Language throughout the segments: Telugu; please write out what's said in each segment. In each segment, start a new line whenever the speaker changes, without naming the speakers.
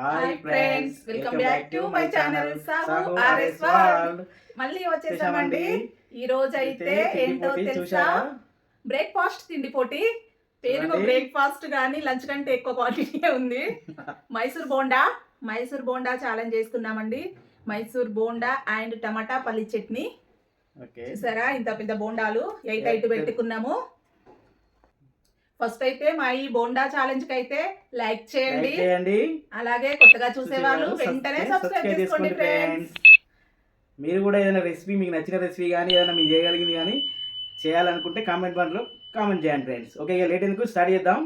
Hi friends, welcome back to my channel Sahu RS world. మళ్ళీ వచ్చేసామండి. ఈ రోజు అయితే ఏంటో తెలుసా, బ్రేక్ఫాస్ట్ తిండి పోటీ. పేరులో బ్రేక్ఫాస్ట్ కానీ లంచ్ కంటే ఎక్కువ క్వాంటిటీ ఉంది. మైసూర్ బోండా ఛాలెంజ్ చేసుకున్నామండి. మైసూర్ బోండా అండ్ టమాటా పల్లి చట్నీ. చూసారా, ఇంత పెద్ద బోండాలు 8 పెట్టుకున్నాము. ఫస్ట్ అయితే మా ఈ బోండా ఛాలెంజ్ కి అయితే లైక్ చేయండి, అలాగే కొత్తగా చూసే వాళ్ళు వెంటనే సబ్స్క్రైబ్ చేసుకోండి ఫ్రెండ్స్.
మీరు కూడా ఏదైనా రెసిపీ, మీకు నచ్చిన రెసిపీ కానీ ఏదైనా మీరు చేయగలిగింది కానీ చేయాలనుకుంటే కామెంట్ బాక్స్లో కామెంట్ చేయండి ఫ్రెండ్స్. ఓకే, ఇక లేట్ ఎందుకు స్టార్ట్ చేద్దాం.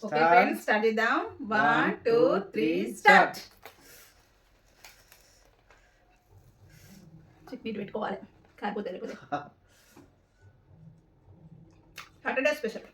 ఓకే ఫ్రెండ్స్, స్టార్ట్ చేద్దాం. 1 2 3 స్టార్ట్. చట్నీ పెట్టుకోవాలి, కాకపోతే సాటర్డే స్పెషల్.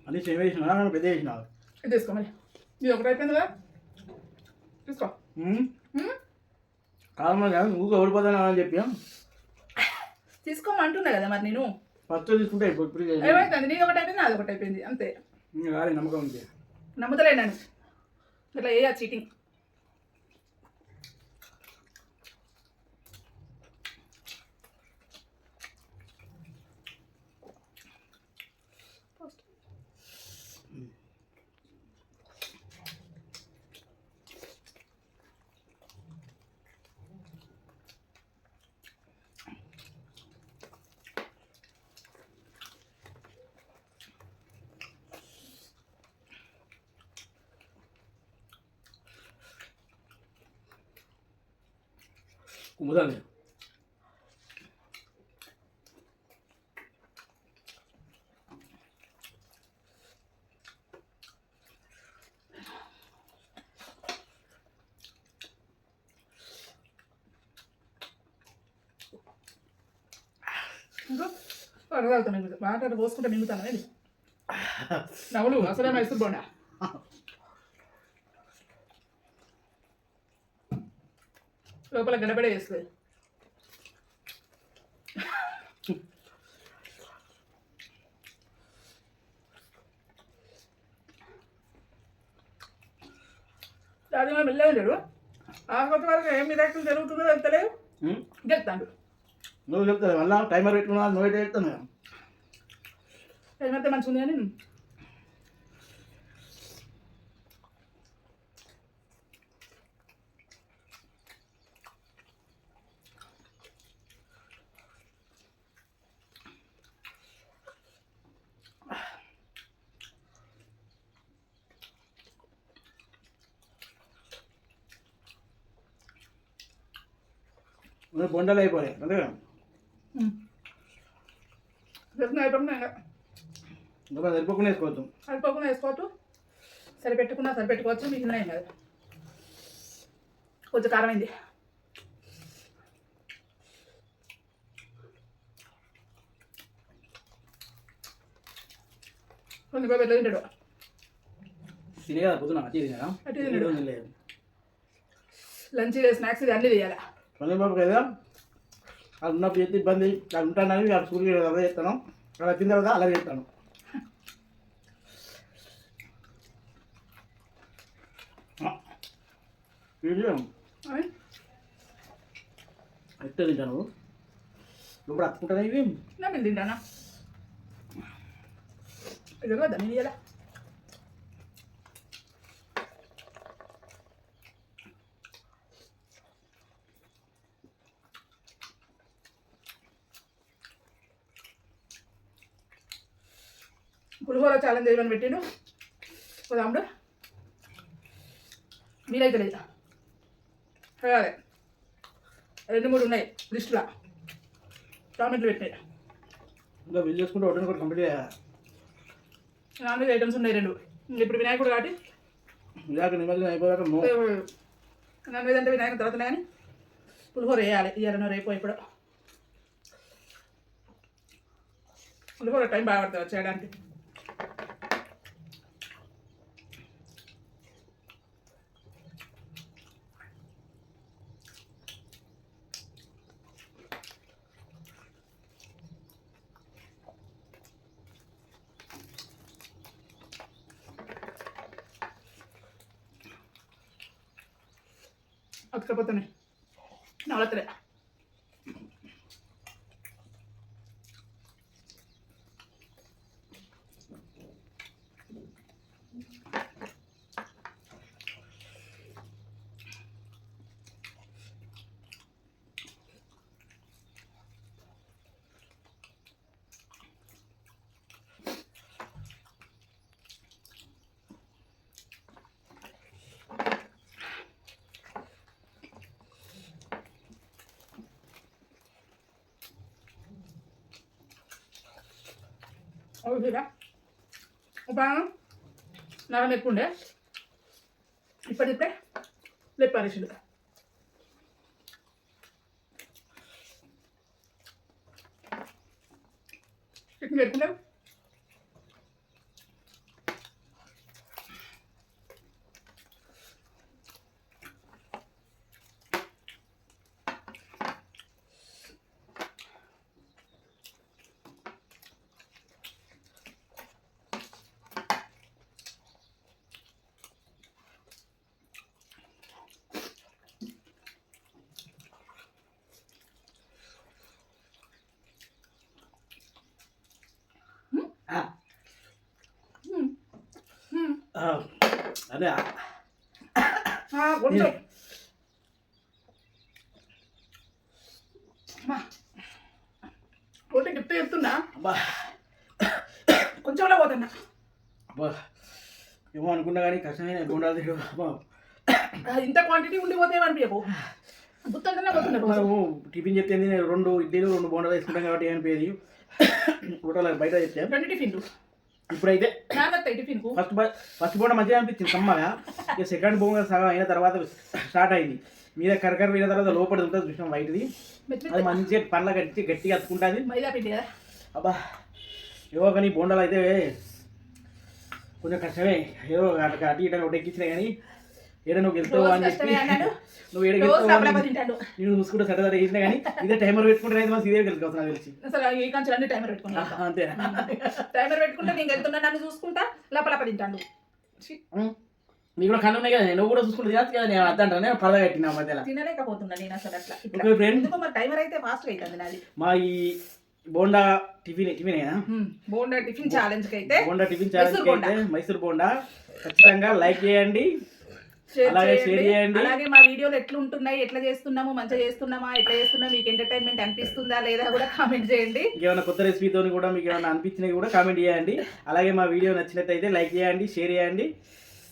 అన్ని సేమ్ వేసినా పెద్ద వేసినా
తీసుకో, మరి ఇది ఒకటి అయిపోయిందిగా, తీసుకో.
కాదు, నువ్వు ఓడిపోతాను అని చెప్పి
తీసుకోమంటున్నా కదా మరి నేను.
ఫస్ట్ తీసుకుంటే
ఏమైతుంది, నీది ఒకటి అయిపోయింది, అది ఒకటి అయిపోయింది, అంతే.
కానీ నమ్మకం ఉంది,
నమ్ముతలే నేను. ఇట్లా ఏ చీటింగ్.
కుమ్ముదాన్ని
ఇంకా తాగుతాను, వాటర్ పోసుకుంటే మింగుతాను. అది నవ్వులు అసలే మైసూర్ బోండా. లోపల గడబడే వేస్తుంది. అది మనం వెళ్ళలేదు లేడు. ఆ కొత్త వరకు ఏం మిరాకిల్ జరుగుతుందో వెళ్తలేవు, గెలుతాడు.
నువ్వు చెప్తాను మళ్ళీ టైమర్ పెట్టుకున్నా, నువ్వు చెప్తాను.
టైమర్ అయితే మంచిగా ఉంది కానీ
బొండలు అయిపోయాయి అంతే. సరిపోకుండా వేసుకోవద్దు,
సరిపోకుండా వేసుకోవచ్చు, సరిపెట్టుకున్నా సరిపెట్టుకోవచ్చు. మిగిలిన ఏం కాదు, కొంచెం కారం అయింది. కొంచెం వెళ్ళి తింటాడు.
తినే కదా పొద్దున అట్టి తినా
లంచ్ స్నాక్స్ ఇది అన్నీ తీయాలి.
బాబు కదా అది ఉన్నప్పుడు చేస్తే ఇబ్బంది, అది ఉంటానని అక్కడ స్కూల్కి అలా చేస్తాను, అలా తిన్న తర్వాత అలా చేస్తాను. ఎట్ట తింటాను ఇప్పుడు అత్తుకుంటాను. ఇవి
నా మీద తింటానా, ఇది కదా నేను తీయాలా. పులిహోర ఛాలెంజ్ చేయమని పెట్టిండు పోదాముడు. మీరైతే లేదా అదే 2 3 ఉన్నాయి లిస్టులో, కామెంట్లు పెట్టినాయి.
ఇంకా బిల్ చేసుకుంటే ఒకటి కూడా కంప్లీట్ చేయాలి.
నాన్ వెజ్ ఐటమ్స్ ఉన్నాయి 2. ఇప్పుడు వినాయకుడు కాబట్టి
నిమజ్జనం అయిపోయాక
నాన్ వెజ్ అంటే వినాయకుడు తర్వాత కానీ పులిహోర వేయాలి ఇయ్యాలనో రేపు ఇప్పుడు పులిహోర టైం బాగా పడుతుంది చేయడానికి. అతుకపోతున్నాయి నవలతలే. ఒక నరం ఎక్కువ ఉండే ఇప్పుడిప్పుడే లేపారేసిండు. చికెన్ పెట్టుకుంటే
అదే
కొంచెం ఒకటి గిఫ్ట్ చెప్తున్నా కొంచెంలో పోతున్నా.
అబ్బా ఏమో అనుకున్నా కానీ కష్టమైన బోండాలు
ఇంత క్వాంటిటీ ఉండిపోతే అనిపించకు గుర్తుంటేనే పోతున్నా.
మనము టిఫిన్ చెప్తే 2 ఇడ్లీలు 2 బోండాలు వేసుకుంటాం కాబట్టి అనిపోయేది. హోటల్ బయట చెప్తే
2 టిఫిన్లు
ఇప్పుడైతే
టిఫిన్
ఫస్ట్ బోండా మంచిగా అనిపించింది సమ్మగా. ఇక సెకండ్ బోండా సగం అయిన తర్వాత స్టార్ట్ అయింది. మీద కరకర పోయిన తర్వాత లోపల ఉంటుంది చూసినాం వైట్ది. అది మంచిగా పండ్ల గట్టిగా అతుకుంటుంది.
మైదా పిండి కదా
అబ్బా ఏవో కానీ బోండాలు అయితే కొంచెం కష్టమే. ఏవో అటు ఇటు ఒకటి ఎక్కించినాయి కానీ ఏదో నువ్వు వెళ్తావు అని చెప్పి నువ్వు ఏడ నేను చూసుకుంటే సరే సరే వేసినా కానీ ఇదే టైమర్ పెట్టుకుంటే అయితే ఇదే వెళ్తావు నాకు తెలిసి.
టైమర్ పెట్టుకున్నా
అంతేనా?
టైమర్ పెట్టుకుంటే నేను వెళ్తున్నా నన్ను చూసుకుంటా లపలప తింటాను.
నీకు కూడా కళ్ళు ఉన్నాయి కదా, నువ్వు కూడా చూసుకుంటే తినచ్చు కదా. నేను అద్దంటానే పరద కట్టినా మధ్యలో
తినలేకపోతున్నా నేను అసలు అట్లా.
ఓకే ఫ్రెండ్,
మరి టైమర్ అయితే ఫాస్ట్ అవుతుంది నాది.
మా ఈ bonda tiffin
bonda tiffin challenge కి అయితే
మైసూర్ బోండా ఖచ్చితంగా లైక్ చేయండి, అలాగే షేర్ చేయండి.
అలాగే మా వీడియోలు ఎట్లా ఉంటున్నాయి, ఎట్లా చేస్తున్నాము, మంచిగా చేస్తున్నామా, ఎట్లా చేస్తున్నా, మీకు ఎంటర్టైన్మెంట్ అనిపిస్తుందా లేదా కూడా కామెంట్ చేయండి.
ఏమైనా కొత్త రెసిపీతో కూడా మీకు ఏమైనా అనిపించినవి కూడా కామెంట్ చేయండి. అలాగే మా వీడియో నచ్చినట్టయితే లైక్ చేయండి, షేర్ చేయండి,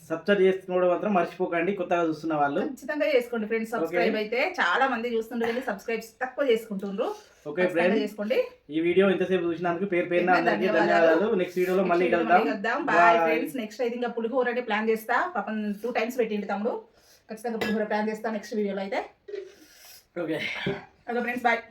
సబ్స్క్రైబ్ చేసుకోవడం మాత్రం మర్చిపోకండి. కొత్తగా చూస్తున్న వాళ్ళు
ఖచ్చితంగా చేసుకోండి ఫ్రెండ్స్. సబ్స్క్రైబ్ అయితే చాలా మంది చూస్తుండ్రు కానీ సబ్స్క్రైబ్ తక్కువ చేసుకుంటుండ్రు.
ఓకే ఫ్రెండ్స్, చేసుకోండి. ఈ వీడియో ఇంతసేపు చూసినందుకు పేరున అందరికీ ధన్యవాదాలు. నెక్స్ట్ వీడియోలో మళ్ళీ కలుద్దాం.
Bye friends. నెక్స్ట్ అయితే ఇంకా పులిహోర అంటే ప్లాన్ చేస్తా. పాపం 2 టైమ్స్ పెట్టిండు తమ్ముడు. ఖచ్చితంగా పులిహోర ప్లాన్ చేస్తా నెక్స్ట్ వీడియోలో అయితే. Okay friends, bye.